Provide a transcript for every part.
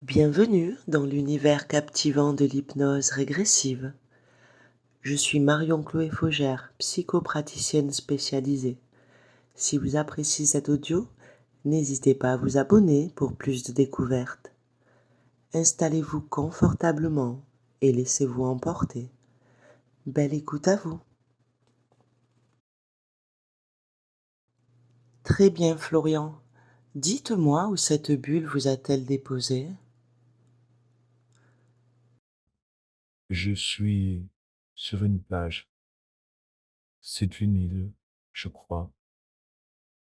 Bienvenue dans l'univers captivant de l'hypnose régressive. Je suis Marion Chloé Faugère, psychopraticienne spécialisée. Si vous appréciez cet audio, n'hésitez pas à vous abonner pour plus de découvertes. Installez-vous confortablement et laissez-vous emporter. Belle écoute à vous. Très bien, Florian. Dites-moi où cette bulle vous a-t-elle déposé? Je suis sur une plage. C'est une île, je crois.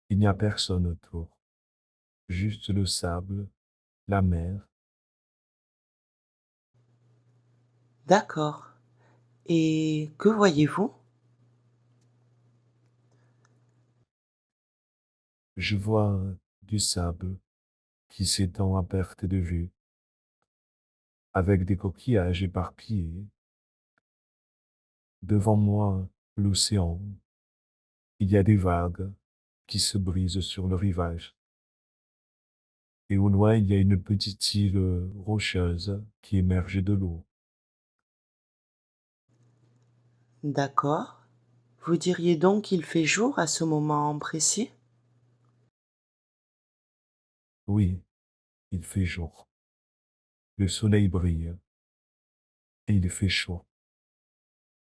Il n'y a personne autour. Juste le sable, la mer. D'accord. Et que voyez-vous? Je vois du sable qui s'étend à perte de vue, avec des coquillages éparpillés. Devant moi, l'océan. Il y a des vagues qui se brisent sur le rivage. Et au loin, il y a une petite île rocheuse qui émerge de l'eau. D'accord. Vous diriez donc qu'il fait jour à ce moment précis? Oui, il fait jour. Le soleil brille et il fait chaud.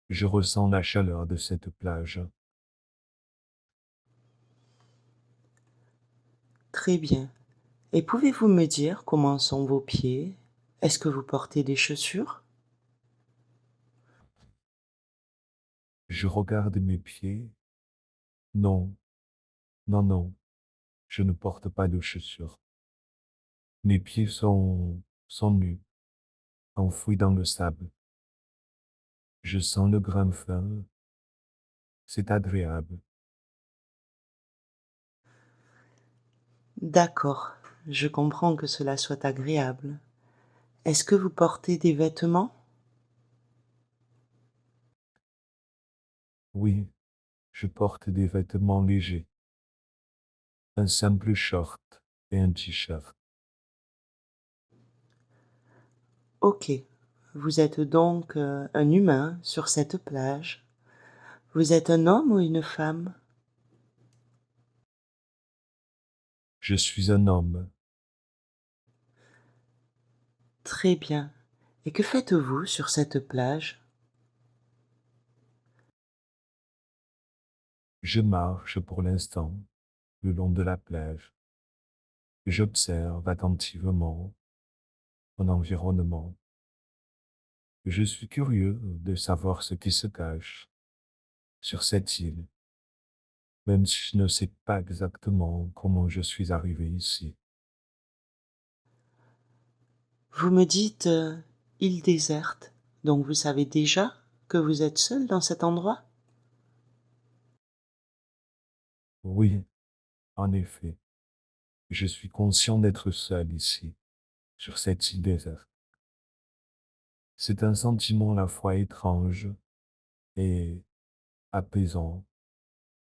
Je ressens la chaleur de cette plage. Très bien. Et pouvez-vous me dire comment sont vos pieds? Est-ce que vous portez des chaussures? Je regarde mes pieds. Non, non, non, je ne porte pas de chaussures. Mes pieds sont nus, enfouis dans le sable. Je sens le grain fin. C'est agréable. D'accord, je comprends que cela soit agréable. Est-ce que vous portez des vêtements? Oui, je porte des vêtements légers. Un simple short et un t-shirt. Ok, vous êtes donc un humain sur cette plage. Vous êtes un homme ou une femme? Je suis un homme. Très bien. Et que faites-vous sur cette plage? Je marche pour l'instant le long de la plage. J'observe attentivement mon environnement. Je suis curieux de savoir ce qui se cache sur cette île, même si je ne sais pas exactement comment je suis arrivé ici. Vous me dites île déserte, donc vous savez déjà que vous êtes seul dans cet endroit? Oui, en effet, je suis conscient d'être seul ici, sur cette île déserte. C'est un sentiment à la fois étrange et apaisant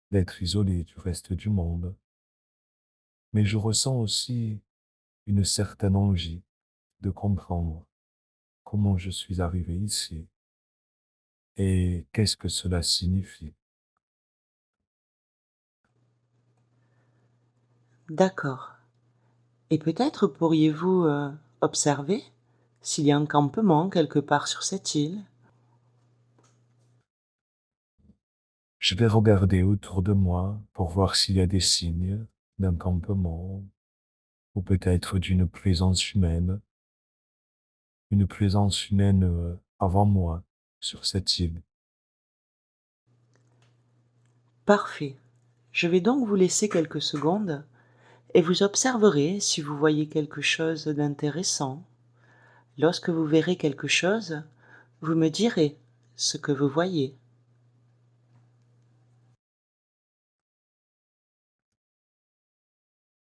d'être isolé du reste du monde, mais je ressens aussi une certaine envie de comprendre comment je suis arrivé ici et qu'est-ce que cela signifie. D'accord. Et peut-être pourriez-vous observer s'il y a un campement quelque part sur cette île. Je vais regarder autour de moi pour voir s'il y a des signes d'un campement ou peut-être d'une présence humaine, avant moi sur cette île. Parfait. Je vais donc vous laisser quelques secondes et vous observerez si vous voyez quelque chose d'intéressant. Lorsque vous verrez quelque chose, vous me direz ce que vous voyez.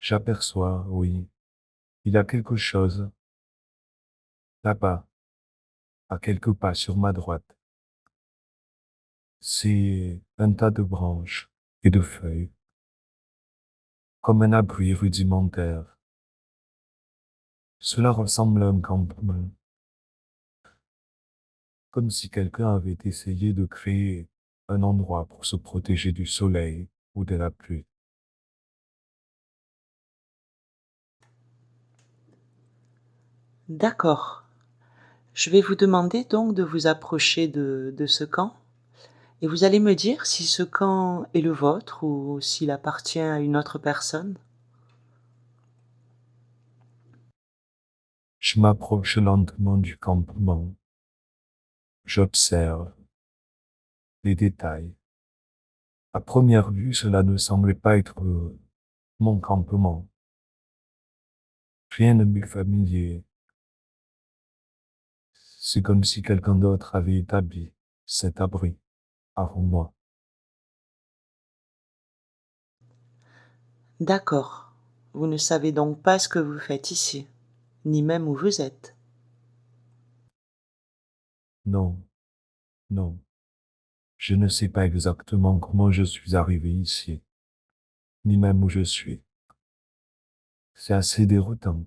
J'aperçois, oui, il y a quelque chose là-bas, à quelques pas sur ma droite. C'est un tas de branches et de feuilles, comme un abri rudimentaire. Cela ressemble à un campement, comme si quelqu'un avait essayé de créer un endroit pour se protéger du soleil ou de la pluie. D'accord. Je vais vous demander donc de vous approcher de ce camp et vous allez me dire si ce camp est le vôtre ou s'il appartient à une autre personne. Je m'approche lentement du campement. J'observe les détails. À première vue, cela ne semblait pas être mon campement. Rien ne m'est familier. C'est comme si quelqu'un d'autre avait établi cet abri avant moi. D'accord. Vous ne savez donc pas ce que vous faites ici, ni même où vous êtes. Non, non, je ne sais pas exactement comment je suis arrivé ici, ni même où je suis. C'est assez déroutant.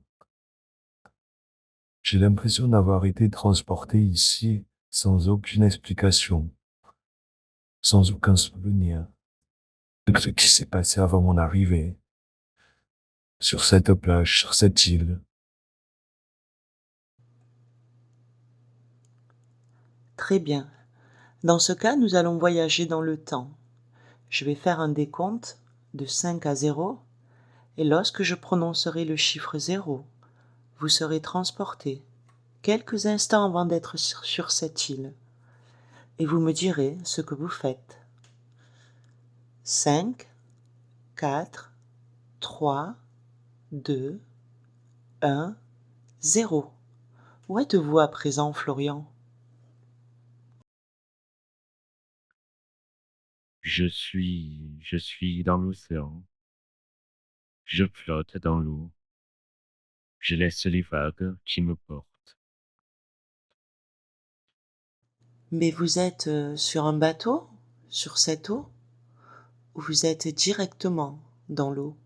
J'ai l'impression d'avoir été transporté ici sans aucune explication, sans aucun souvenir de ce qui s'est passé avant mon arrivée, sur cette plage, sur cette île. Très bien. Dans ce cas, nous allons voyager dans le temps. Je vais faire un décompte de 5 à 0 et lorsque je prononcerai le chiffre 0, vous serez transporté quelques instants avant d'être sur cette île et vous me direz ce que vous faites. 5, 4, 3, 2, 1, 0. Où êtes-vous à présent, Florian? Je suis dans l'océan. Je flotte dans l'eau. Je laisse les vagues qui me portent. Mais vous êtes sur un bateau, sur cette eau, ou vous êtes directement dans l'eau?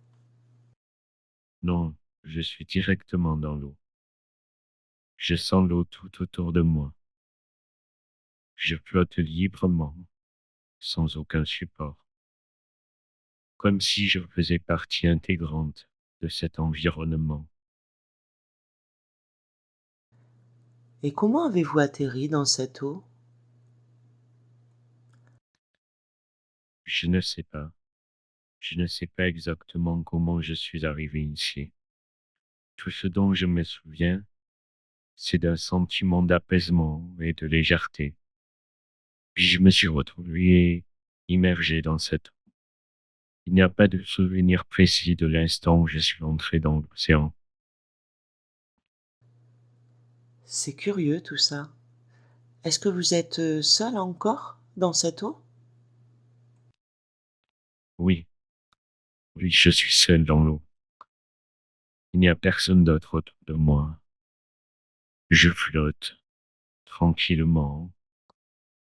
Non, je suis directement dans l'eau. Je sens l'eau tout autour de moi. Je flotte librement, sans aucun support, comme si je faisais partie intégrante de cet environnement. Et comment avez-vous atterri dans cette eau? Je ne sais pas. Je ne sais pas exactement comment je suis arrivé ici. Tout ce dont je me souviens, c'est d'un sentiment d'apaisement et de légèreté. Puis je me suis retrouvé immergé dans cette eau. Il n'y a pas de souvenir précis de l'instant où je suis entré dans l'océan. C'est curieux tout ça. Est-ce que vous êtes seul encore dans cette eau? Oui, oui, je suis seul dans l'eau. Il n'y a personne d'autre autour de moi. Je flotte tranquillement,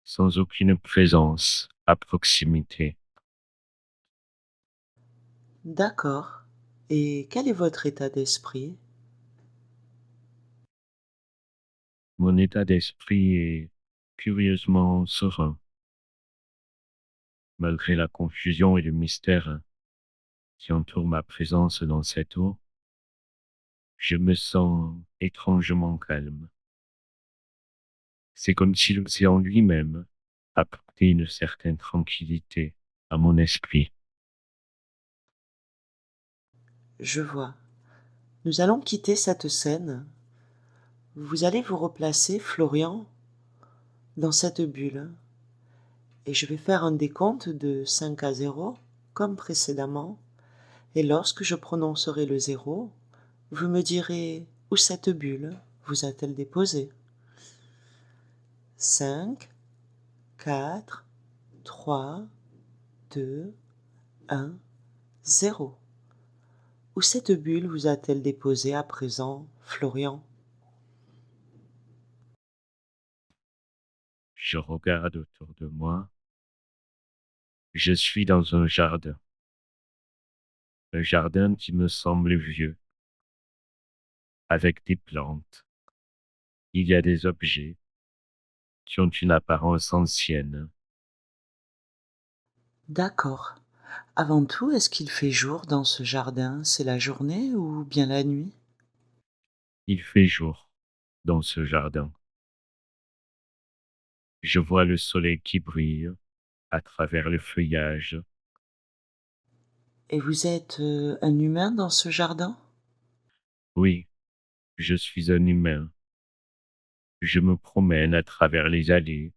sans aucune présence à proximité. D'accord. Et quel est votre état d'esprit? Mon état d'esprit est curieusement serein, malgré la confusion et le mystère qui entourent ma présence dans cette eau. Je me sens étrangement calme. C'est comme si l'océan lui-même apportait une certaine tranquillité à mon esprit. Je vois. Nous allons quitter cette scène. Vous allez vous replacer, Florian, dans cette bulle. Et je vais faire un décompte de 5 à 0, comme précédemment. Et lorsque je prononcerai le 0, vous me direz où cette bulle vous a-t-elle déposé. 5, 4, 3, 2, 1, 0. Où cette bulle vous a-t-elle déposé à présent, Florian? Je regarde autour de moi. Je suis dans un jardin qui me semble vieux. avec des plantes. Il y a des objets qui ont une apparence ancienne. D'accord. Avant tout, est-ce qu'il fait jour dans ce jardin? C'est la journée ou bien la nuit? Il fait jour dans ce jardin. Je vois le soleil qui brille à travers le feuillage. Et vous êtes un humain dans ce jardin? Oui, je suis un humain. Je me promène à travers les allées.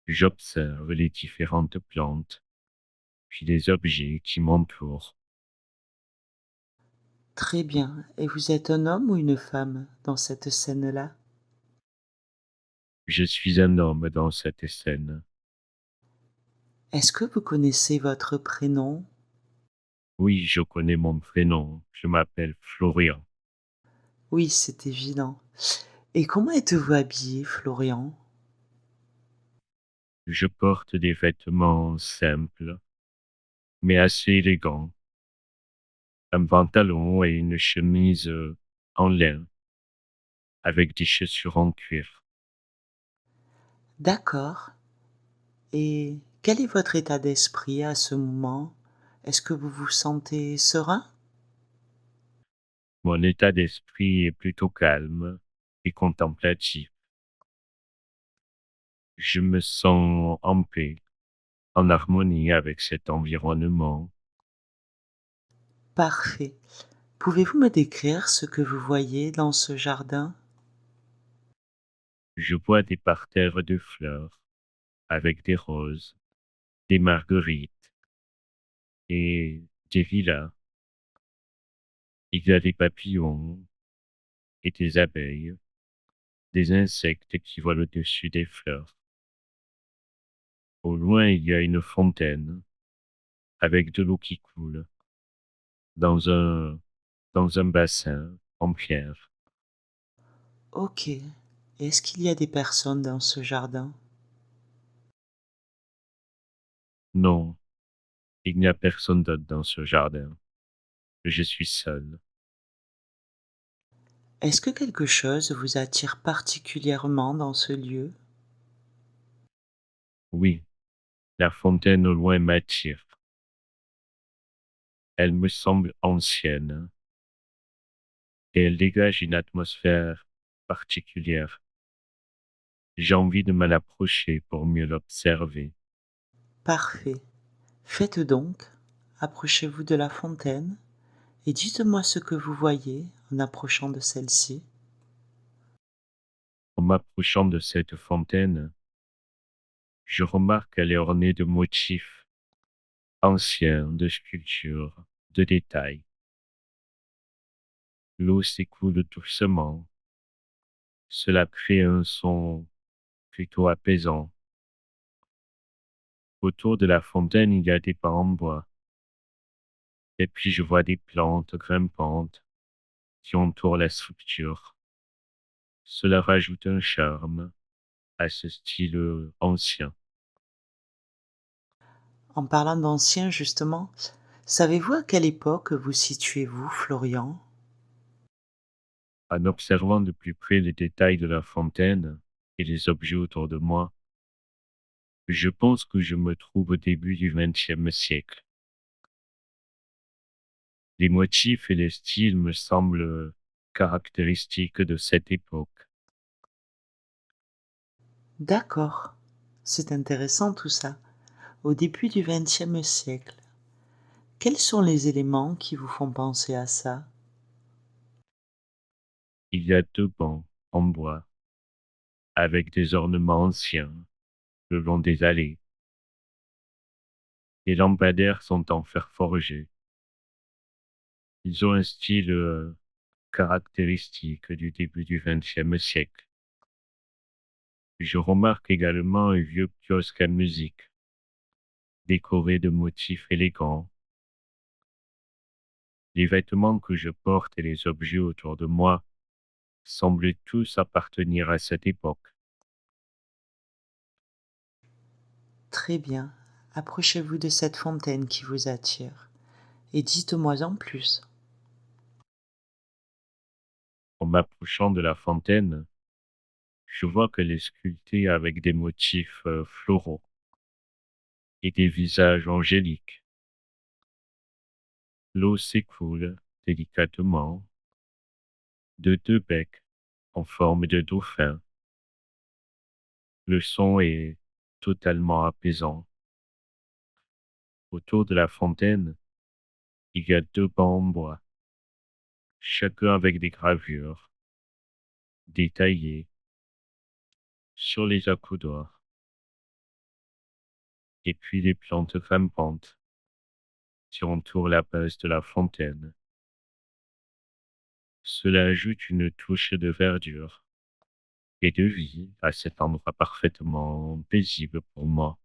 J'observe les différentes plantes, puis les objets qui m'entourent. Très bien. Et vous êtes un homme ou une femme dans cette scène-là? Je suis un homme dans cette scène. Est-ce que vous connaissez votre prénom? Oui, je connais mon prénom. Je m'appelle Florian. Oui, c'est évident. Et comment êtes-vous habillé, Florian? Je porte des vêtements simples, mais assez élégants. Un pantalon et une chemise en lin, avec des chaussures en cuir. D'accord. Et quel est votre état d'esprit à ce moment? Est-ce que vous vous sentez serein? Mon état d'esprit est plutôt calme et contemplatif. Je me sens en paix, en harmonie avec cet environnement. Parfait. Pouvez-vous me décrire ce que vous voyez dans ce jardin? Je vois des parterres de fleurs avec des roses, des marguerites et des lilas. Il y a des papillons et des abeilles, des insectes qui volent au-dessus des fleurs. Au loin, il y a une fontaine avec de l'eau qui coule dans un bassin en pierre. Ok. Est-ce qu'il y a des personnes dans ce jardin? Non, il n'y a personne d'autre dans ce jardin. Je suis seul. Est-ce que quelque chose vous attire particulièrement dans ce lieu? Oui, la fontaine au loin m'attire. Elle me semble ancienne et elle dégage une atmosphère particulière. J'ai envie de m'en approcher pour mieux l'observer. Parfait. Faites donc. Approchez-vous de la fontaine et dites-moi ce que vous voyez en approchant de celle-ci. En m'approchant de cette fontaine, je remarque qu'elle est ornée de motifs anciens, de sculptures, de détails. L'eau s'écoule doucement. Cela crée un son plutôt apaisant. Autour de la fontaine, il y a des bancs en bois. Et puis je vois des plantes grimpantes qui entourent la structure. Cela rajoute un charme à ce style ancien. En parlant d'ancien, justement, savez-vous à quelle époque vous situez-vous, Florian? En observant de plus près les détails de la fontaine et les objets autour de moi, je pense que je me trouve au début du XXe siècle. Les motifs et les styles me semblent caractéristiques de cette époque. D'accord. C'est intéressant tout ça. Au début du XXe siècle. Quels sont les éléments qui vous font penser à ça? Il y a deux bancs en bois avec des ornements anciens le long des allées. Les lampadaires sont en fer forgé. Ils ont un style caractéristique du début du XXe siècle. Je remarque également un vieux kiosque à musique, décoré de motifs élégants. Les vêtements que je porte et les objets autour de moi semblent tous appartenir à cette époque. Très bien. Approchez-vous de cette fontaine qui vous attire et dites-moi en plus. m'approchant de la fontaine, je vois qu'elle est sculptée avec des motifs floraux et des visages angéliques. L'eau s'écoule délicatement de deux becs en forme de dauphin. Le son est totalement apaisant. Autour de la fontaine, il y a deux bancs en bois, chacun avec des gravures détaillées sur les accoudoirs, et puis les plantes grimpantes qui entourent la base de la fontaine. Cela ajoute une touche de verdure et de vie à cet endroit parfaitement paisible pour moi.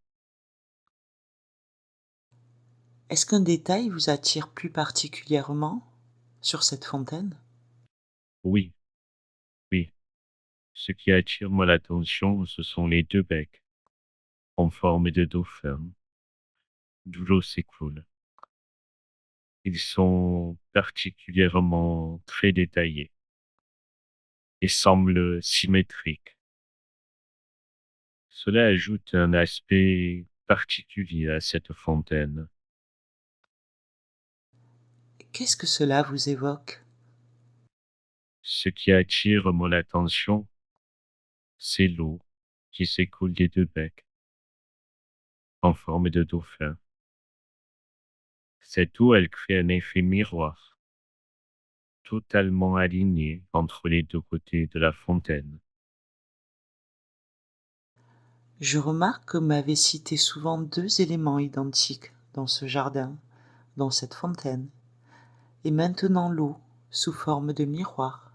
Est-ce qu'un détail vous attire plus particulièrement sur cette fontaine? Oui, oui, ce qui attire mon attention, ce sont les deux becs en forme de dauphin, d'où l'eau s'écoule. Ils sont particulièrement très détaillés et semblent symétriques. Cela ajoute un aspect particulier à cette fontaine. Qu'est-ce que cela vous évoque? Ce qui attire mon attention, c'est l'eau qui s'écoule des deux becs en forme de dauphin. Cette eau, elle crée un effet miroir, totalement aligné entre les deux côtés de la fontaine. Je remarque que vous m'avez cité souvent deux éléments identiques dans ce jardin, dans cette fontaine, et maintenant l'eau sous forme de miroir.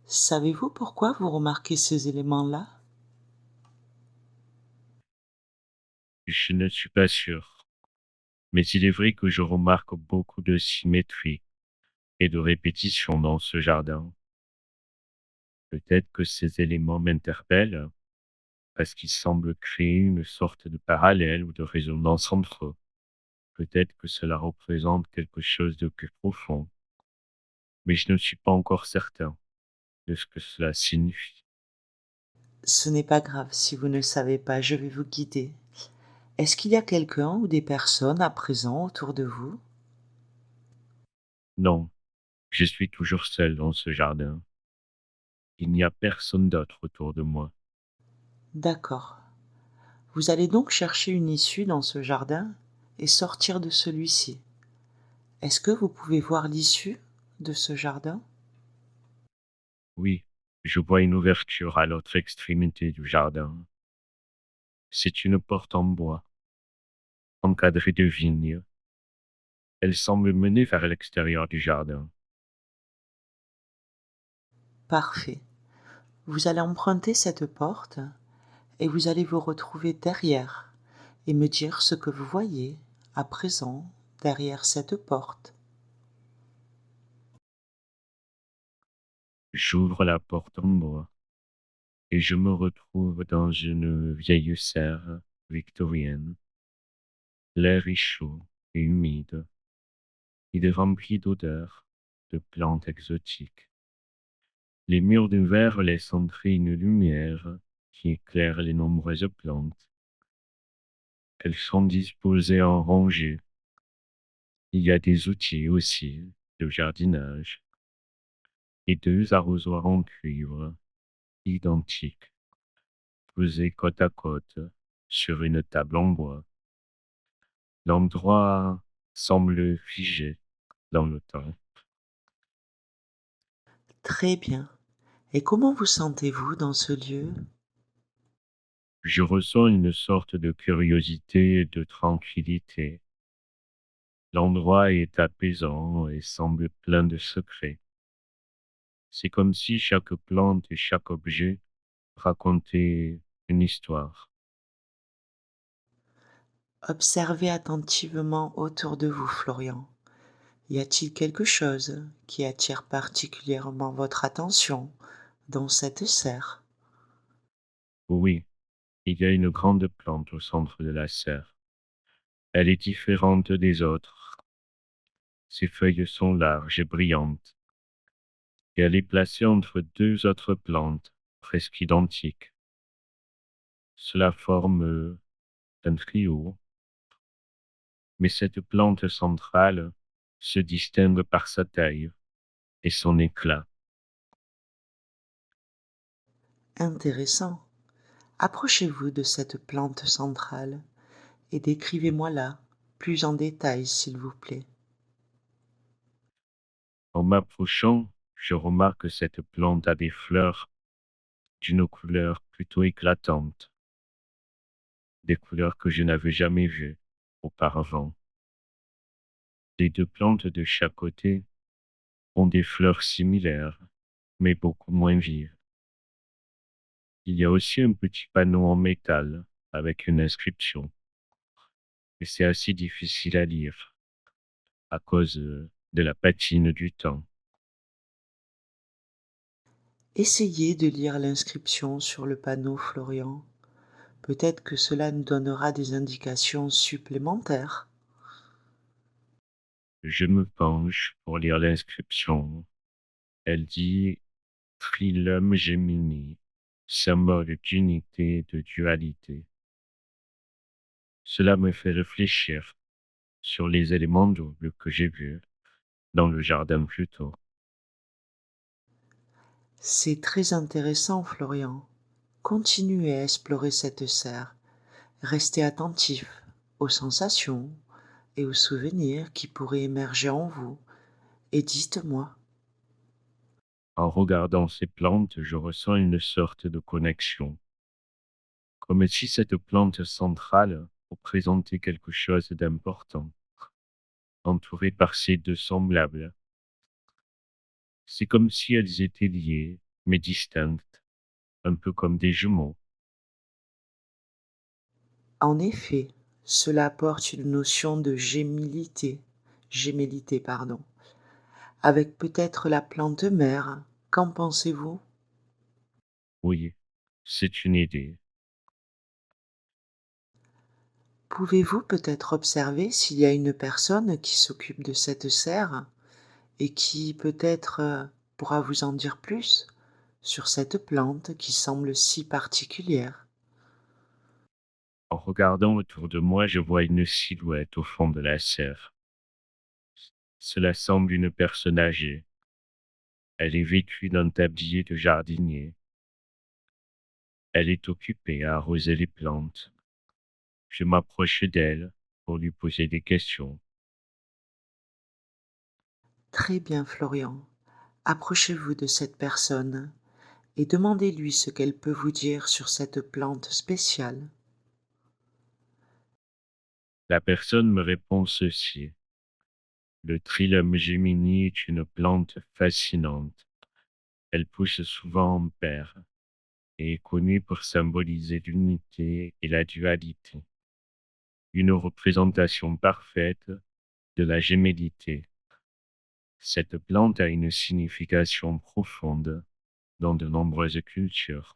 Savez-vous pourquoi vous remarquez ces éléments-là? Je ne suis pas sûr, mais il est vrai que je remarque beaucoup de symétrie et de répétition dans ce jardin. Peut-être que ces éléments m'interpellent parce qu'ils semblent créer une sorte de parallèle ou de résonance entre eux. Peut-être que cela représente quelque chose de plus profond, mais je ne suis pas encore certain de ce que cela signifie. Ce n'est pas grave si vous ne savez pas, je vais vous guider. Est-ce qu'il y a quelqu'un ou des personnes à présent autour de vous? Non, je suis toujours seul dans ce jardin. Il n'y a personne d'autre autour de moi. D'accord. Vous allez donc chercher une issue dans ce jardin et sortir de celui-ci. Est-ce que vous pouvez voir l'issue de ce jardin? Oui, je vois une ouverture à l'autre extrémité du jardin. C'est une porte en bois, encadrée de vignes. Elle semble mener vers l'extérieur du jardin. Parfait. Vous allez emprunter cette porte et vous allez vous retrouver derrière et me dire ce que vous voyez à présent derrière cette porte. J'ouvre la porte en bois et je me retrouve dans une vieille serre victorienne. L'air est chaud et humide. Il est rempli d'odeurs, de plantes exotiques. Les murs de verre laissent entrer une lumière qui éclaire les nombreuses plantes. Elles sont disposées en rangées. Il y a des outils aussi de jardinage et deux arrosoirs en cuivre identiques, posés côte à côte sur une table en bois. L'endroit semble figé dans le temps. Très bien. Et comment vous sentez-vous dans ce lieu? Je ressens une sorte de curiosité et de tranquillité. L'endroit est apaisant et semble plein de secrets. C'est comme si chaque plante et chaque objet racontait une histoire. Observez attentivement autour de vous, Florian. Y a-t-il quelque chose qui attire particulièrement votre attention dans cette serre? Oui, il y a une grande plante au centre de la serre. Elle est différente des autres. Ses feuilles sont larges et brillantes. et elle est placée entre deux autres plantes presque identiques. Cela forme un trio, mais cette plante centrale se distingue par sa taille et son éclat. Intéressant. Approchez-vous de cette plante centrale et décrivez-moi-la plus en détail, s'il vous plaît. En m'approchant, je remarque que cette plante a des fleurs d'une couleur plutôt éclatante, des couleurs que je n'avais jamais vues auparavant. Les deux plantes de chaque côté ont des fleurs similaires, mais beaucoup moins vives. Il y a aussi un petit panneau en métal avec une inscription, et c'est assez difficile à lire à cause de la patine du temps. Essayez de lire l'inscription sur le panneau, Florian. Peut-être que cela nous donnera des indications supplémentaires. Je me penche pour lire l'inscription. Elle dit Trilum Gemini, symbole d'unité et de dualité. Cela me fait réfléchir sur les éléments doubles que j'ai vus dans le jardin plus tôt. C'est très intéressant, Florian. Continuez à explorer cette serre. Restez attentif aux sensations et aux souvenirs qui pourraient émerger en vous. Et dites-moi, En regardant ces plantes, je ressens une sorte de connexion, comme si cette plante centrale représentait quelque chose d'important, entourée par ces deux semblables. C'est comme si elles étaient liées, mais distinctes, un peu comme des jumeaux. en effet, cela apporte une notion de gémellité, pardon, avec peut-être la plante mère. Qu'en pensez-vous? Oui, c'est une idée. Pouvez-vous peut-être observer s'il y a une personne qui s'occupe de cette serre et qui peut-être pourra vous en dire plus sur cette plante qui semble si particulière? En regardant autour de moi, je vois une silhouette au fond de la serre. Cela semble une personne âgée. Elle est vêtue d'un tablier de jardinier. Elle est occupée à arroser les plantes. Je m'approche d'elle pour lui poser des questions. Très bien, Florian. Approchez-vous de cette personne et demandez-lui ce qu'elle peut vous dire sur cette plante spéciale. La personne me répond ceci. Le Trilum gemini est une plante fascinante. Elle pousse souvent en paire et est connue pour symboliser l'unité et la dualité. Une représentation parfaite de la gémellité. Cette plante a une signification profonde dans de nombreuses cultures.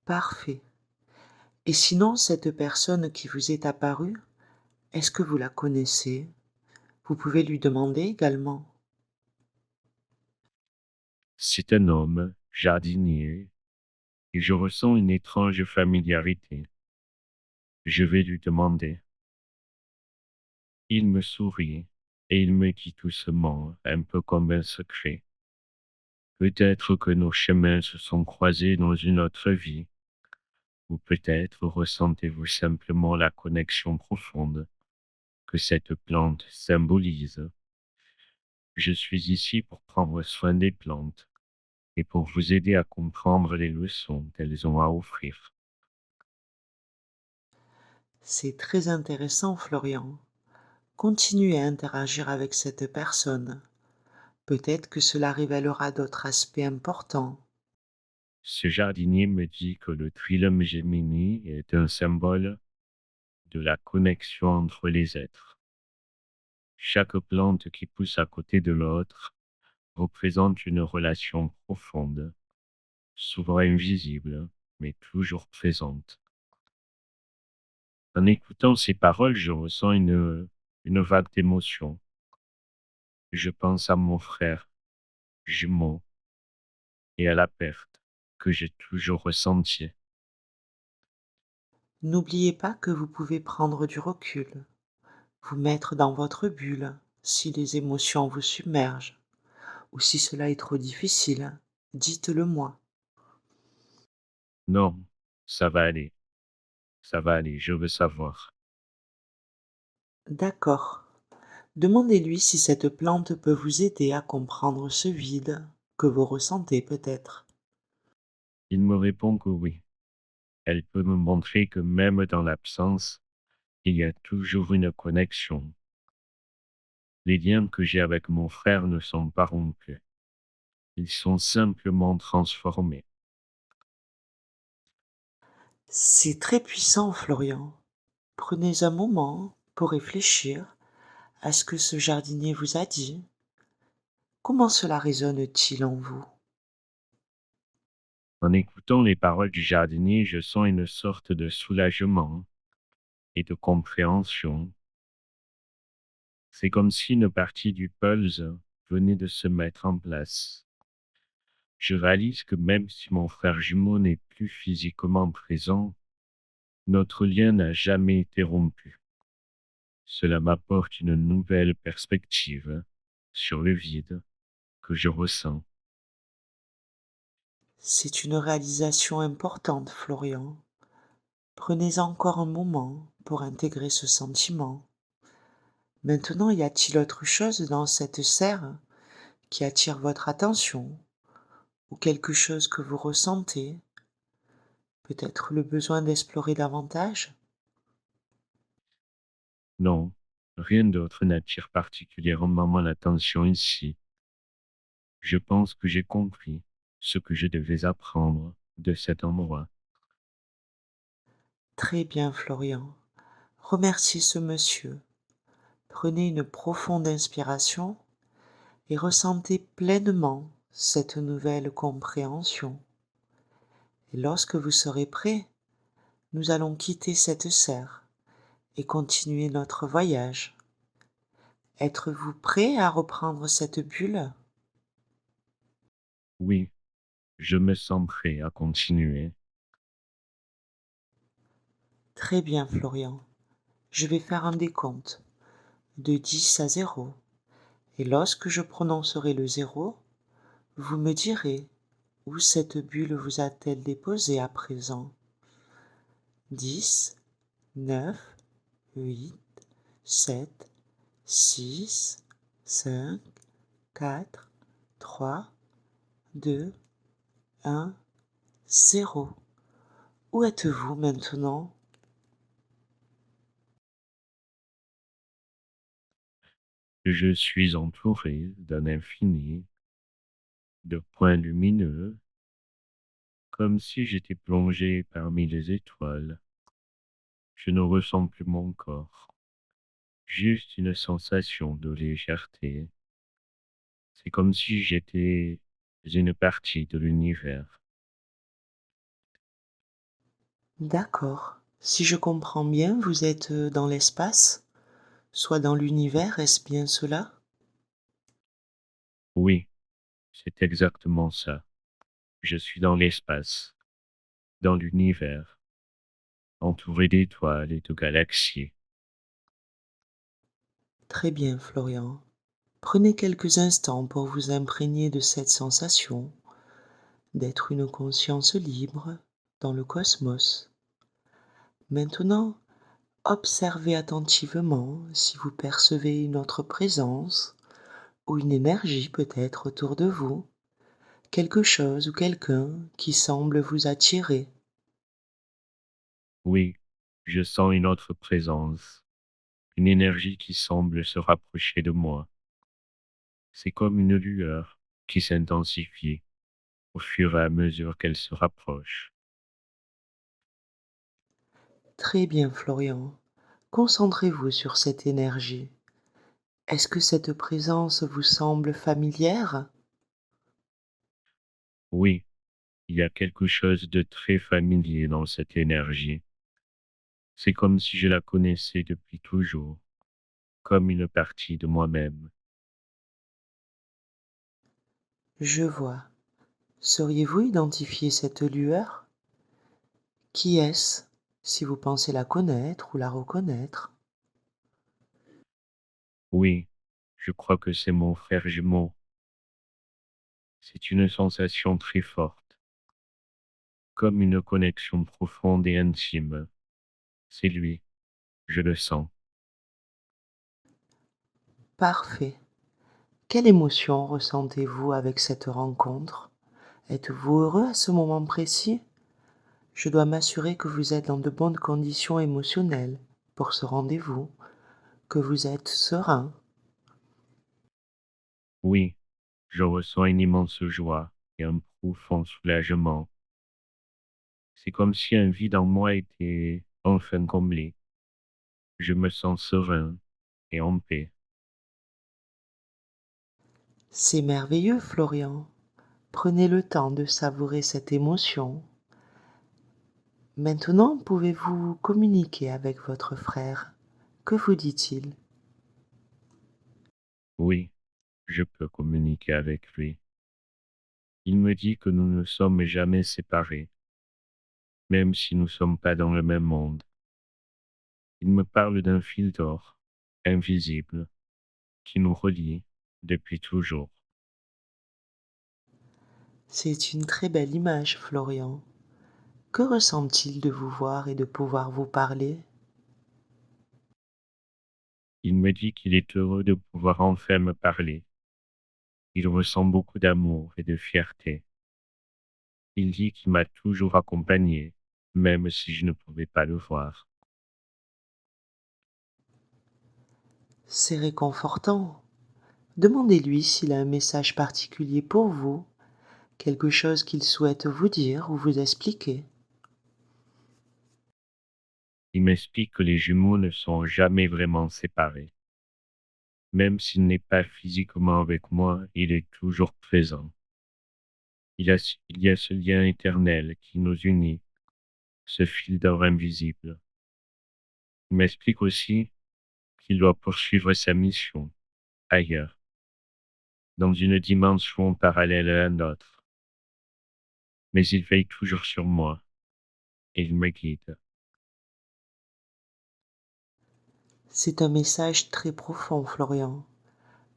Parfait. Et sinon, cette personne qui vous est apparue, est-ce que vous la connaissez? Vous pouvez lui demander également. C'est un homme, jardinier, et je ressens une étrange familiarité. Je vais lui demander. Il me sourit et il me dit doucement, un peu comme un secret. Peut-être que nos chemins se sont croisés dans une autre vie, ou peut-être ressentez-vous simplement la connexion profonde que cette plante symbolise. Je suis ici pour prendre soin des plantes et pour vous aider à comprendre les leçons qu'elles ont à offrir. C'est très intéressant, Florian. Continuez à interagir avec cette personne. Peut-être que cela révélera d'autres aspects importants. Ce jardinier me dit que le Trilum Gemini est un symbole de la connexion entre les êtres. Chaque plante qui pousse à côté de l'autre représente une relation profonde, souvent invisible, mais toujours présente. En écoutant ces paroles, je ressens une vague d'émotion. Je pense à mon frère jumeaux et à la perte que j'ai toujours ressentie. N'oubliez pas que vous pouvez prendre du recul, vous mettre dans votre bulle si les émotions vous submergent ou si cela est trop difficile. Dites-le moi. Non, ça va aller, je veux savoir. D'accord. Demandez-lui si cette plante peut vous aider à comprendre ce vide que vous ressentez peut-être. Il me répond que oui. Elle peut me montrer que même dans l'absence, il y a toujours une connexion. Les liens que j'ai avec mon frère ne sont pas rompus. Ils sont simplement transformés. C'est très puissant, Florian. Prenez un moment pour réfléchir à ce que ce jardinier vous a dit. Comment cela résonne-t-il en vous? En écoutant les paroles du jardinier, je sens une sorte de soulagement et de compréhension. C'est comme si une partie du puzzle venait de se mettre en place. Je réalise que même si mon frère jumeau n'est plus physiquement présent, notre lien n'a jamais été rompu. Cela m'apporte une nouvelle perspective sur le vide que je ressens. C'est une réalisation importante, Florian. Prenez encore un moment pour intégrer ce sentiment. Maintenant, y a-t-il autre chose dans cette serre qui attire votre attention ou quelque chose que vous ressentez? Peut-être le besoin d'explorer davantage? Non, rien d'autre n'attire particulièrement mon attention ici. Je pense que j'ai compris ce que je devais apprendre de cet endroit. Très bien, Florian. Remerciez ce monsieur. Prenez une profonde inspiration et ressentez pleinement cette nouvelle compréhension. Et lorsque vous serez prêt, nous allons quitter cette serre et continuer notre voyage. Êtes-vous prêt à reprendre cette bulle? Oui, je me sens prêt à continuer. Très bien, Florian. Je vais faire un décompte de 10 à 0. Et lorsque je prononcerai le 0, vous me direz où cette bulle vous a-t-elle déposé à présent. 10, 9, 8, 7, 6, 5, 4, 3, 2, 1, 0. Où êtes-vous maintenant? Je suis entouré d'un infini de points lumineux, comme si j'étais plongé parmi les étoiles. Je ne ressens plus mon corps, juste une sensation de légèreté. C'est comme si j'étais une partie de l'univers. D'accord. Si je comprends bien, vous êtes dans l'espace, soit dans l'univers, est-ce bien cela? Oui, c'est exactement ça. Je suis dans l'espace, dans l'univers, entouré d'étoiles et de galaxies. Très bien, Florian. Prenez quelques instants pour vous imprégner de cette sensation d'être une conscience libre dans le cosmos. Maintenant, observez attentivement si vous percevez une autre présence ou une énergie peut-être autour de vous, quelque chose ou quelqu'un qui semble vous attirer. Oui, je sens une autre présence, une énergie qui semble se rapprocher de moi. C'est comme une lueur qui s'intensifie au fur et à mesure qu'elle se rapproche. Très bien, Florian. Concentrez-vous sur cette énergie. Est-ce que cette présence vous semble familière? Oui, il y a quelque chose de très familier dans cette énergie. C'est comme si je la connaissais depuis toujours, comme une partie de moi-même. Je vois. Sauriez-vous identifier cette lueur? Qui est-ce, si vous pensez la connaître ou la reconnaître? Oui, je crois que c'est mon frère jumeau. C'est une sensation très forte, comme une connexion profonde et intime. C'est lui, je le sens. Parfait. Quelle émotion ressentez-vous avec cette rencontre? Êtes-vous heureux à ce moment précis? Je dois m'assurer que vous êtes dans de bonnes conditions émotionnelles pour ce rendez-vous, que vous êtes serein. Oui, je ressens une immense joie et un profond soulagement. C'est comme si un vide en moi était enfin comblé. Je me sens serein et en paix. C'est merveilleux, Florian. Prenez le temps de savourer cette émotion. Maintenant, pouvez-vous communiquer avec votre frère? Que vous dit-il? Oui, je peux communiquer avec lui. Il me dit que nous ne sommes jamais séparés, même si nous ne sommes pas dans le même monde. Il me parle d'un fil d'or, invisible, qui nous relie depuis toujours. C'est une très belle image, Florian. Que ressent-il de vous voir et de pouvoir vous parler? Il me dit qu'il est heureux de pouvoir enfin me parler. Il ressent beaucoup d'amour et de fierté. Il dit qu'il m'a toujours accompagné, même si je ne pouvais pas le voir. C'est réconfortant. Demandez-lui s'il a un message particulier pour vous, quelque chose qu'il souhaite vous dire ou vous expliquer. Il m'explique que les jumeaux ne sont jamais vraiment séparés. Même s'il n'est pas physiquement avec moi, il est toujours présent. Il y a ce lien éternel qui nous unit, ce fil d'or invisible. Il m'explique aussi qu'il doit poursuivre sa mission ailleurs, dans une dimension parallèle à la nôtre. Mais il veille toujours sur moi et il me guide. C'est un message très profond, Florian.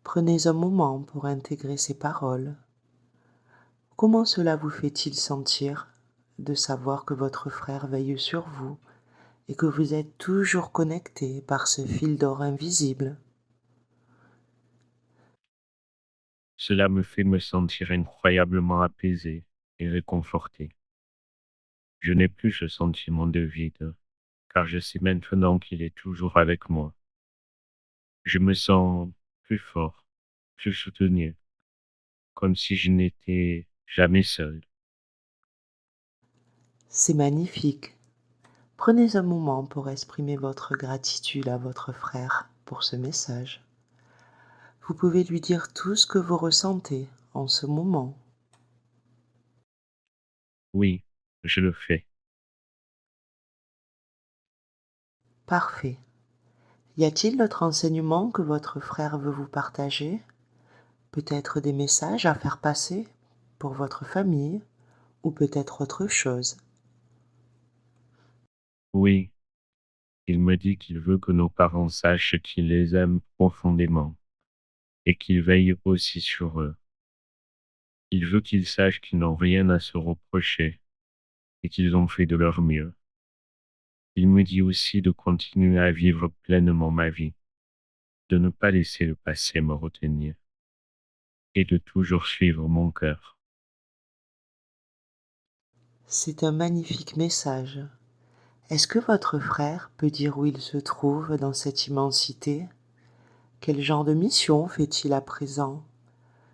Prenez un moment pour intégrer ces paroles. Comment cela vous fait-il sentir de savoir que votre frère veille sur vous et que vous êtes toujours connecté par ce fil d'or invisible? Cela me fait me sentir incroyablement apaisé et réconforté. Je n'ai plus ce sentiment de vide, car je sais maintenant qu'il est toujours avec moi. Je me sens plus fort, plus soutenu, comme si je n'étais jamais seul. C'est magnifique. Prenez un moment pour exprimer votre gratitude à votre frère pour ce message. Vous pouvez lui dire tout ce que vous ressentez en ce moment. Oui, je le fais. Parfait. Y a-t-il d'autres enseignements que votre frère veut vous partager? Peut-être des messages à faire passer pour votre famille ou peut-être autre chose? Oui, il me dit qu'il veut que nos parents sachent qu'il les aime profondément et qu'il veille aussi sur eux. Il veut qu'ils sachent qu'ils n'ont rien à se reprocher et qu'ils ont fait de leur mieux. Il me dit aussi de continuer à vivre pleinement ma vie, de ne pas laisser le passé me retenir et de toujours suivre mon cœur. C'est un magnifique message. Est-ce que votre frère peut dire où il se trouve dans cette immensité? Quel genre de mission fait-il à présent?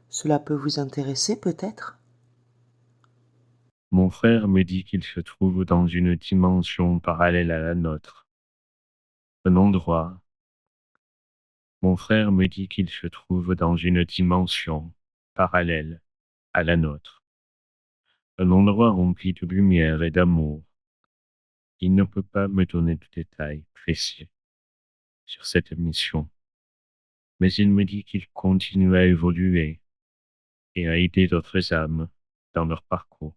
Cela peut vous intéresser peut-être? Mon frère me dit qu'il se trouve dans une dimension parallèle à la nôtre. Un endroit. Mon frère me dit qu'il se trouve dans une dimension parallèle à la nôtre. Un endroit rempli de lumière et d'amour. Il ne peut pas me donner de détails précis sur cette mission, mais il me dit qu'il continue à évoluer et à aider d'autres âmes dans leur parcours.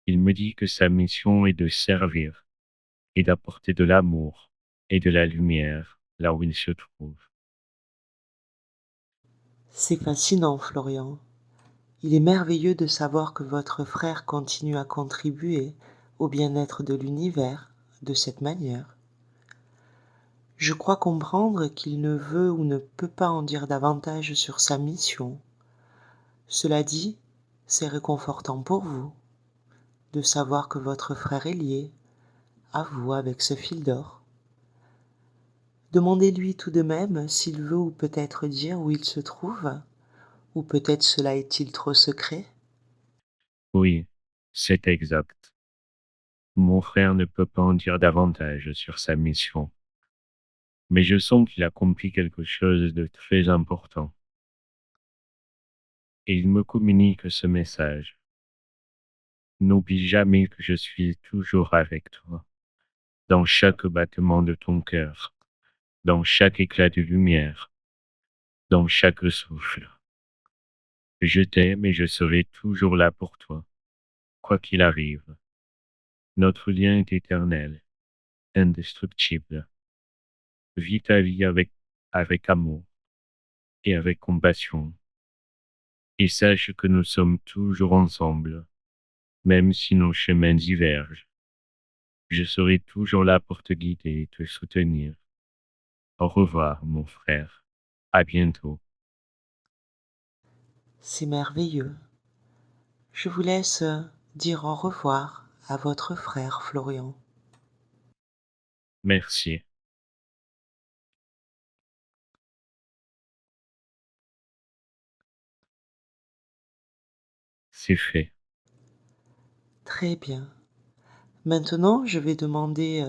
Il me dit que sa mission est de servir et d'apporter de l'amour et de la lumière là où il se trouve. C'est fascinant, Florian. Il est merveilleux de savoir que votre frère continue à contribuer au bien-être de l'univers de cette manière. Je crois comprendre qu'il ne veut ou ne peut pas en dire davantage sur sa mission. Cela dit, c'est réconfortant pour vous de savoir que votre frère est lié à vous avec ce fil d'or. Demandez-lui tout de même s'il veut ou peut-être dire où il se trouve, ou peut-être cela est-il trop secret. Oui, c'est exact. Mon frère ne peut pas en dire davantage sur sa mission, mais je sens qu'il accomplit quelque chose de très important. Et il me communique ce message. N'oublie jamais que je suis toujours avec toi, dans chaque battement de ton cœur, dans chaque éclat de lumière, dans chaque souffle. Je t'aime et je serai toujours là pour toi, quoi qu'il arrive. Notre lien est éternel, indestructible. Vis ta vie avec amour et avec compassion. Et sache que nous sommes toujours ensemble, même si nos chemins divergent. Je serai toujours là pour te guider et te soutenir. Au revoir, mon frère. À bientôt. C'est merveilleux. Je vous laisse dire au revoir à votre frère Florian. Merci. C'est fait. Très bien. Maintenant, je vais demander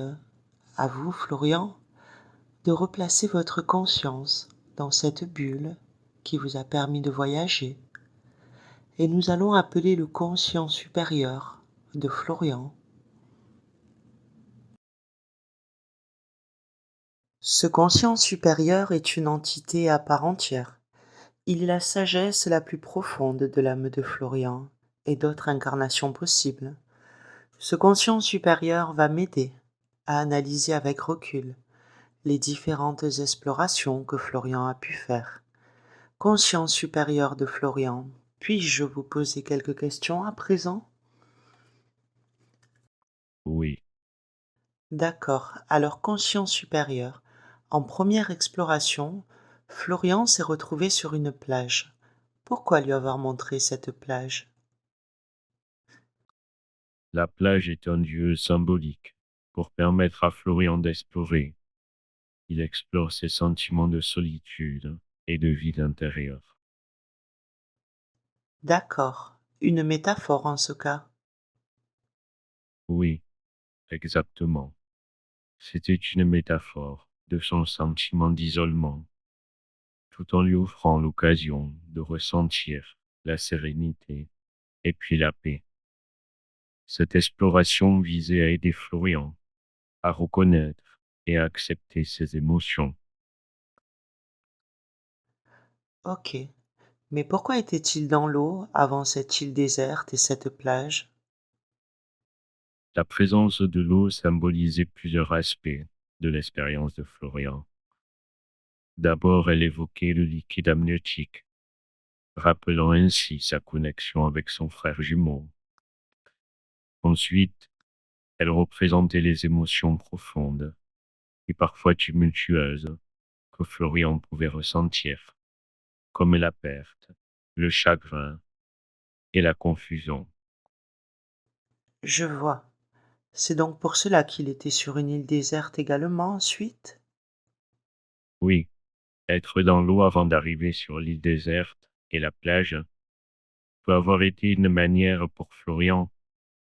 à vous, Florian, de replacer votre conscience dans cette bulle qui vous a permis de voyager. Et nous allons appeler le conscient supérieur de Florian. Ce conscient supérieur est une entité à part entière. Il est la sagesse la plus profonde de l'âme de Florian et d'autres incarnations possibles. Ce conscient supérieur va m'aider à analyser avec recul les différentes explorations que Florian a pu faire. Conscience supérieure de Florian, puis-je vous poser quelques questions à présent? Oui. D'accord, alors conscience supérieure. En première exploration, Florian s'est retrouvé sur une plage. Pourquoi lui avoir montré cette plage? La plage est un lieu symbolique pour permettre à Florian d'explorer. Il explore ses sentiments de solitude et de vide intérieur. D'accord, une métaphore en ce cas. Oui, exactement. C'était une métaphore de son sentiment d'isolement, tout en lui offrant l'occasion de ressentir la sérénité et puis la paix. Cette exploration visait à aider Florian à reconnaître et à accepter ses émotions. Ok, mais pourquoi était-il dans l'eau avant cette île déserte et cette plage? La présence de l'eau symbolisait plusieurs aspects de l'expérience de Florian. D'abord, elle évoquait le liquide amniotique, rappelant ainsi sa connexion avec son frère jumeau. Ensuite, elle représentait les émotions profondes et parfois tumultueuses que Florian pouvait ressentir, comme la perte, le chagrin et la confusion. Je vois. C'est donc pour cela qu'il était sur une île déserte également ensuite? Oui, être dans l'eau avant d'arriver sur l'île déserte et la plage peut avoir été une manière pour Florian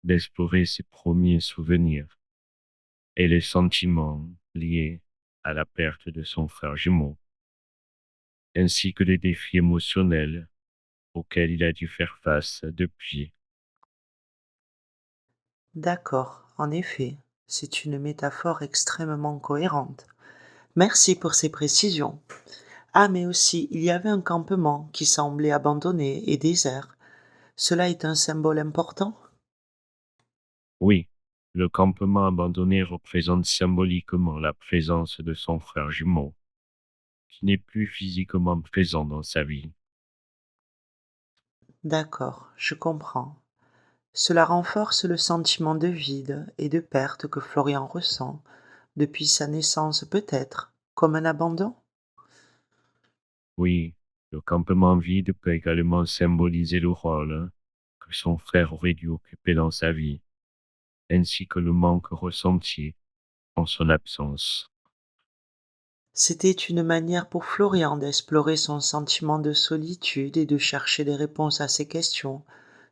d'explorer ses premiers souvenirs et les sentiments liés à la perte de son frère jumeau, ainsi que les défis émotionnels auxquels il a dû faire face depuis. D'accord, en effet, c'est une métaphore extrêmement cohérente. Merci pour ces précisions. Ah, mais aussi, il y avait un campement qui semblait abandonné et désert. Cela est un symbole important? Oui, le campement abandonné représente symboliquement la présence de son frère jumeau, qui n'est plus physiquement présent dans sa vie. D'accord, je comprends. Cela renforce le sentiment de vide et de perte que Florian ressent depuis sa naissance peut-être, comme un abandon? Oui, le campement vide peut également symboliser le rôle que son frère aurait dû occuper dans sa vie, ainsi que le manque ressenti en son absence. C'était une manière pour Florian d'explorer son sentiment de solitude et de chercher des réponses à ses questions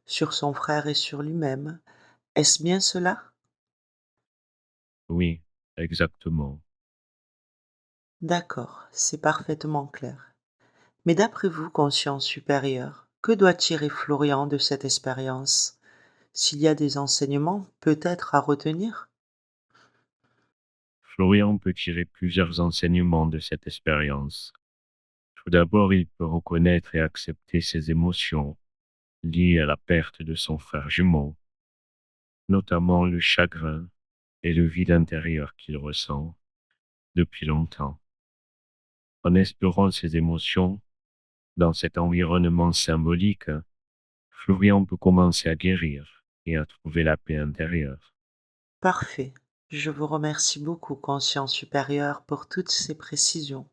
sur son frère et sur lui-même. Est-ce bien cela? Oui, exactement. D'accord, c'est parfaitement clair. Mais d'après vous, conscience supérieure, que doit tirer Florian de cette expérience? S'il y a des enseignements peut-être à retenir? Florian peut tirer plusieurs enseignements de cette expérience. Tout d'abord, il peut reconnaître et accepter ses émotions liées à la perte de son frère jumeau, notamment le chagrin et le vide intérieur qu'il ressent depuis longtemps. En explorant ces émotions dans cet environnement symbolique, Florian peut commencer à guérir et à trouver la paix intérieure. Parfait. Je vous remercie beaucoup, conscience supérieure, pour toutes ces précisions.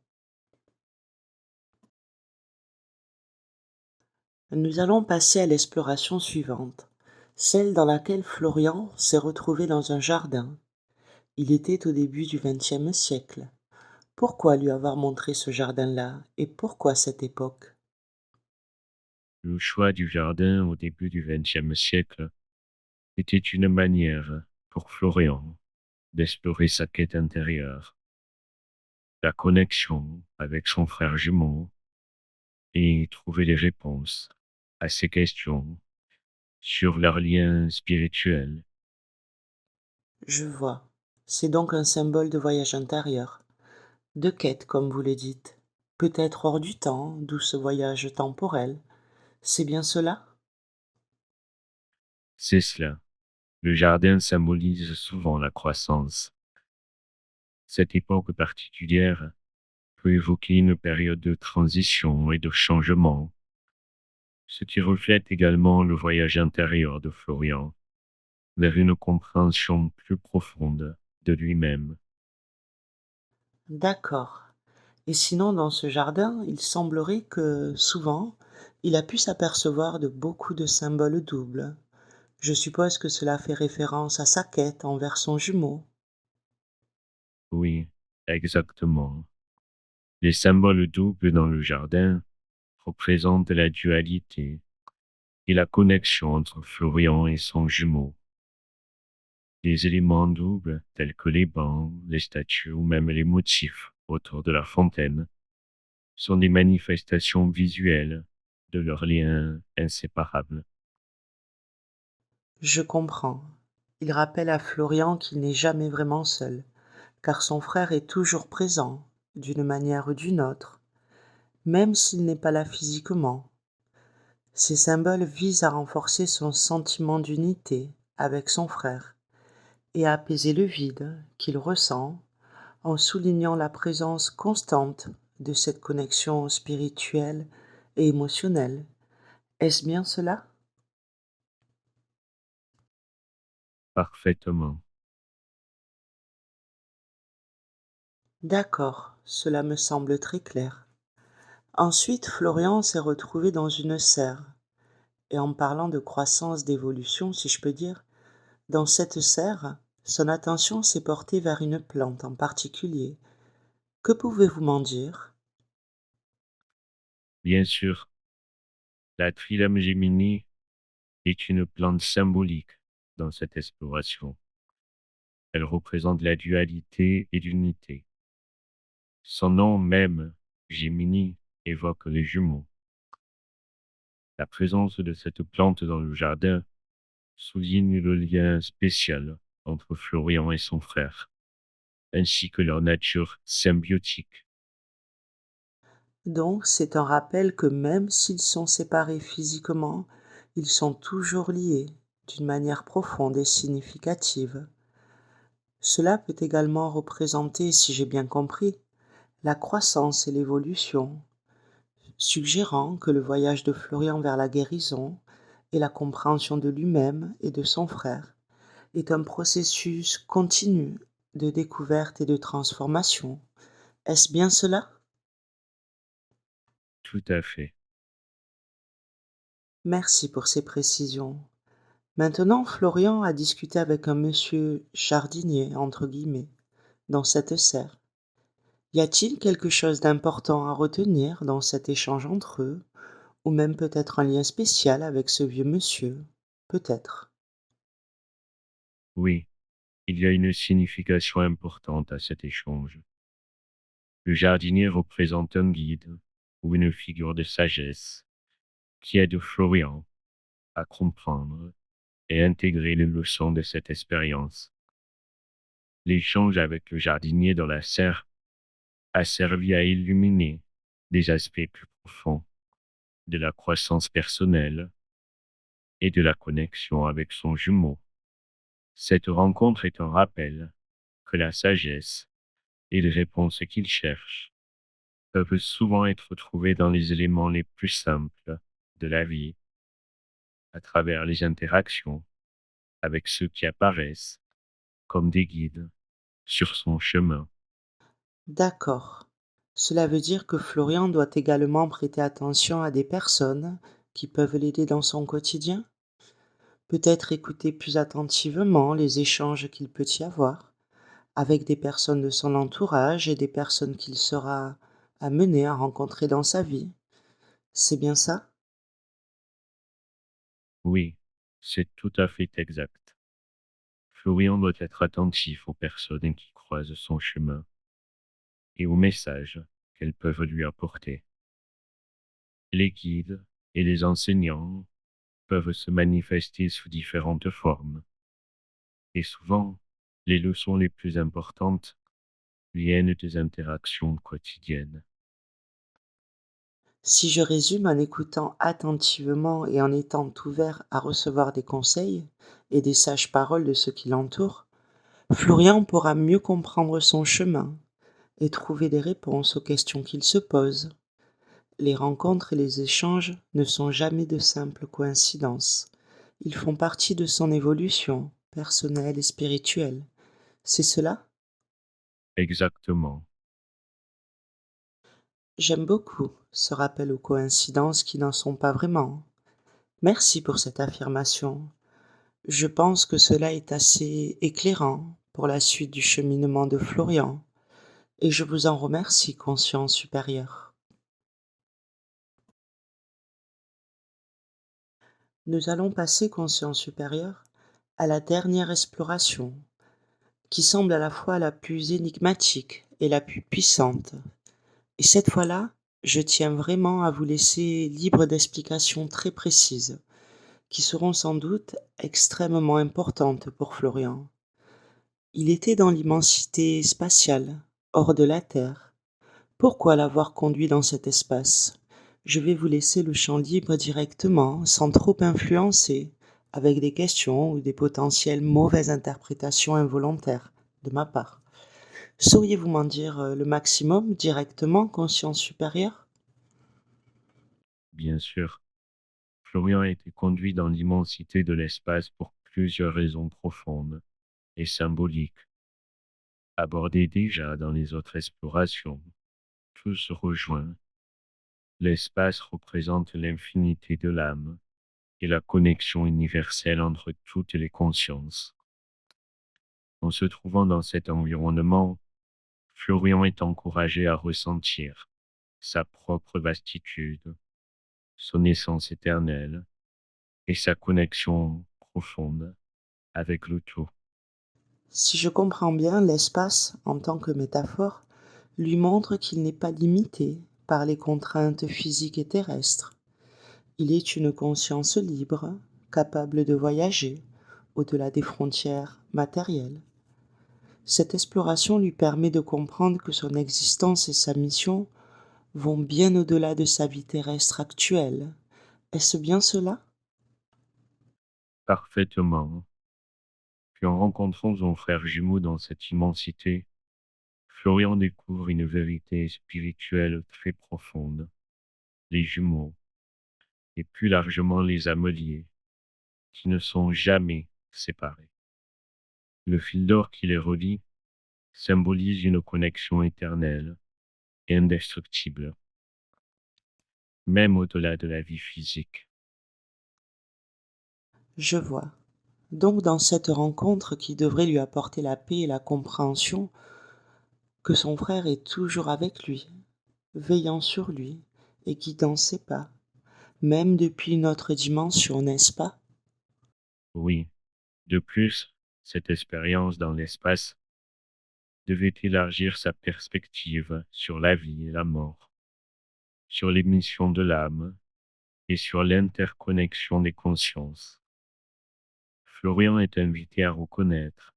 Nous allons passer à l'exploration suivante, celle dans laquelle Florian s'est retrouvé dans un jardin. Il était au début du XXe siècle. Pourquoi lui avoir montré ce jardin-là et pourquoi cette époque? Le choix du jardin au début du XXe siècle était une manière pour Florian d'explorer sa quête intérieure, la connexion avec son frère jumeau et trouver des réponses à ses questions sur leur lien spirituel. Je vois. C'est donc un symbole de voyage intérieur, de quête comme vous le dites. Peut-être hors du temps, d'où ce voyage temporel. C'est bien cela? C'est cela. Le jardin symbolise souvent la croissance. Cette époque particulière peut évoquer une période de transition et de changement, ce qui reflète également le voyage intérieur de Florian vers une compréhension plus profonde de lui-même. D'accord. Et sinon, dans ce jardin, il semblerait que, souvent, il a pu s'apercevoir de beaucoup de symboles doubles. Je suppose que cela fait référence à sa quête envers son jumeau. Oui, exactement. Les symboles doubles dans le jardin représentent la dualité et la connexion entre Florian et son jumeau. Les éléments doubles, tels que les bancs, les statues ou même les motifs autour de la fontaine, sont des manifestations visuelles de leur lien inséparable. Je comprends. Il rappelle à Florian qu'il n'est jamais vraiment seul, car son frère est toujours présent, d'une manière ou d'une autre, même s'il n'est pas là physiquement. Ces symboles visent à renforcer son sentiment d'unité avec son frère et à apaiser le vide qu'il ressent en soulignant la présence constante de cette connexion spirituelle et émotionnelle. Est-ce bien cela? Parfaitement. D'accord, cela me semble très clair. Ensuite, Florian s'est retrouvé dans une serre, et en parlant de croissance, d'évolution, si je peux dire, dans cette serre, son attention s'est portée vers une plante en particulier. Que pouvez-vous m'en dire? Bien sûr, la Trilemme Gemini est une plante symbolique dans cette exploration. Elle représente la dualité et l'unité. Son nom même, Gemini, évoque les jumeaux. La présence de cette plante dans le jardin souligne le lien spécial entre Florian et son frère, ainsi que leur nature symbiotique. Donc c'est un rappel que même s'ils sont séparés physiquement, ils sont toujours liés d'une manière profonde et significative. Cela peut également représenter, si j'ai bien compris, la croissance et l'évolution, suggérant que le voyage de Florian vers la guérison et la compréhension de lui-même et de son frère est un processus continu de découverte et de transformation. Est-ce bien cela? Tout à fait. Merci pour ces précisions. Maintenant, Florian a discuté avec un monsieur jardinier, entre guillemets, dans cette serre. Y a-t-il quelque chose d'important à retenir dans cet échange entre eux, ou même peut-être un lien spécial avec ce vieux monsieur? Peut-être. Oui, il y a une signification importante à cet échange. Le jardinier représente un guide ou une figure de sagesse qui aide Florian à comprendre et intégrer les leçons de cette expérience. L'échange avec le jardinier dans la serre a servi à illuminer des aspects plus profonds de la croissance personnelle et de la connexion avec son jumeau. Cette rencontre est un rappel que la sagesse et les réponses qu'il cherche peuvent souvent être trouvées dans les éléments les plus simples de la vie, à travers les interactions avec ceux qui apparaissent comme des guides sur son chemin. D'accord. Cela veut dire que Florian doit également prêter attention à des personnes qui peuvent l'aider dans son quotidien? Peut-être écouter plus attentivement les échanges qu'il peut y avoir avec des personnes de son entourage et des personnes qu'il sera amené à rencontrer dans sa vie. C'est bien ça? Oui, c'est tout à fait exact. Florian doit être attentif aux personnes qui croisent son chemin et aux messages qu'elles peuvent lui apporter. Les guides et les enseignants peuvent se manifester sous différentes formes, et souvent, les leçons les plus importantes viennent des interactions quotidiennes. Si je résume en écoutant attentivement et en étant ouvert à recevoir des conseils et des sages paroles de ceux qui l'entourent, Florian pourra mieux comprendre son chemin et trouver des réponses aux questions qu'il se pose. Les rencontres et les échanges ne sont jamais de simples coïncidences. Ils font partie de son évolution personnelle et spirituelle. C'est cela? Exactement. J'aime beaucoup ce rappel aux coïncidences qui n'en sont pas vraiment. Merci pour cette affirmation. Je pense que cela est assez éclairant pour la suite du cheminement de Florian, et je vous en remercie, conscience supérieure. Nous allons passer, conscience supérieure, à la dernière exploration, qui semble à la fois la plus énigmatique et la plus puissante. Et cette fois-là, je tiens vraiment à vous laisser libre d'explications très précises, qui seront sans doute extrêmement importantes pour Florian. Il était dans l'immensité spatiale, hors de la Terre. Pourquoi l'avoir conduit dans cet espace? Je vais vous laisser le champ libre directement, sans trop influencer, avec des questions ou des potentielles mauvaises interprétations involontaires de ma part. Sauriez-vous m'en dire le maximum directement, conscience supérieure? Bien sûr, Florian a été conduit dans l'immensité de l'espace pour plusieurs raisons profondes et symboliques, abordées déjà dans les autres explorations. Tout se rejoint. L'espace représente l'infinité de l'âme et la connexion universelle entre toutes les consciences. En se trouvant dans cet environnement, Florian est encouragé à ressentir sa propre vastitude, son essence éternelle et sa connexion profonde avec le tout. Si je comprends bien, l'espace, en tant que métaphore, lui montre qu'il n'est pas limité par les contraintes physiques et terrestres. Il est une conscience libre, capable de voyager au-delà des frontières matérielles. Cette exploration lui permet de comprendre que son existence et sa mission vont bien au-delà de sa vie terrestre actuelle. Est-ce bien cela? Parfaitement. Puis en rencontrant son frère jumeau dans cette immensité, Florian découvre une vérité spirituelle très profonde. Les jumeaux, et plus largement les ameliers, qui ne sont jamais séparés. Le fil d'or qui les relie symbolise une connexion éternelle et indestructible, même au-delà de la vie physique. Je vois. Donc dans cette rencontre qui devrait lui apporter la paix et la compréhension, que son frère est toujours avec lui, veillant sur lui et guidant ses pas, même depuis une autre dimension, n'est-ce pas? Oui, de plus, cette expérience dans l'espace devait élargir sa perspective sur la vie et la mort, sur l'émission de l'âme et sur l'interconnexion des consciences. Florian est invité à reconnaître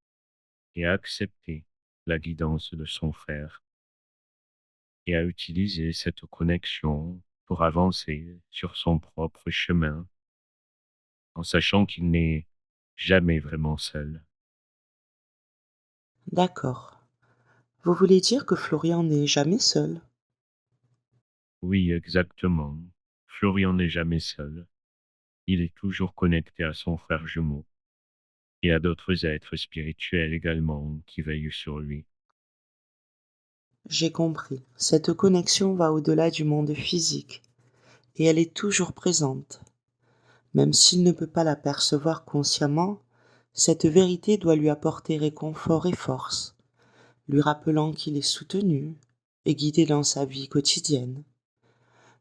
et à accepter la guidance de son frère et à utiliser cette connexion pour avancer sur son propre chemin en sachant qu'il n'est jamais vraiment seul. D'accord. Vous voulez dire que Florian n'est jamais seul? Oui, exactement. Florian n'est jamais seul. Il est toujours connecté à son frère jumeau et à d'autres êtres spirituels également qui veillent sur lui. J'ai compris. Cette connexion va au-delà du monde physique et elle est toujours présente. Même s'il ne peut pas la percevoir consciemment, cette vérité doit lui apporter réconfort et force, lui rappelant qu'il est soutenu et guidé dans sa vie quotidienne.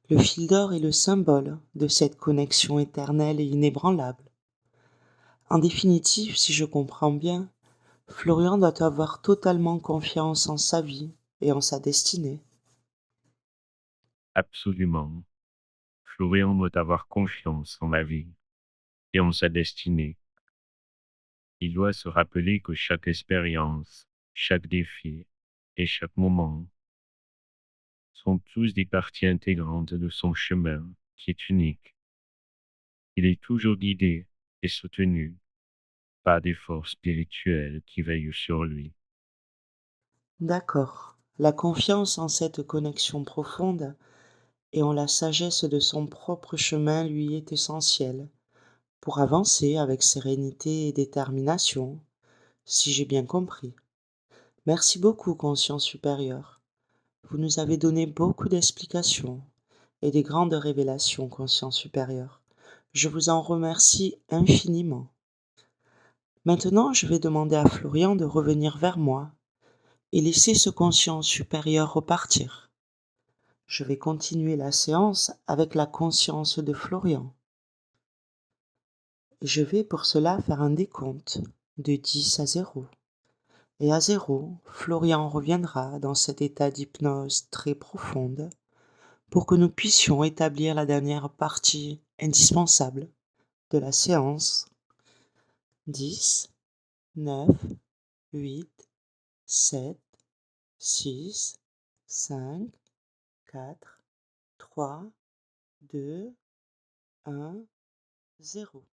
Le fil d'or est le symbole de cette connexion éternelle et inébranlable. En définitive, si je comprends bien, Florian doit avoir totalement confiance en sa vie et en sa destinée. Absolument. Florian doit avoir confiance en la vie et en sa destinée. Il doit se rappeler que chaque expérience, chaque défi et chaque moment sont tous des parties intégrantes de son chemin qui est unique. Il est toujours guidé et soutenu par des forces spirituelles qui veillent sur lui. D'accord. La confiance en cette connexion profonde et en la sagesse de son propre chemin lui est essentielle pour avancer avec sérénité et détermination, si j'ai bien compris. Merci beaucoup, conscience supérieure. Vous nous avez donné beaucoup d'explications et des grandes révélations, conscience supérieure. Je vous en remercie infiniment. Maintenant, je vais demander à Florian de revenir vers moi et laisser ce conscience supérieure repartir. Je vais continuer la séance avec la conscience de Florian. Je vais pour cela faire un décompte de 10 à 0. Et à 0, Florian reviendra dans cet état d'hypnose très profonde pour que nous puissions établir la dernière partie indispensable de la séance. 10, 9, 8, 7, 6, 5, 4, 3, 2, 1, 0.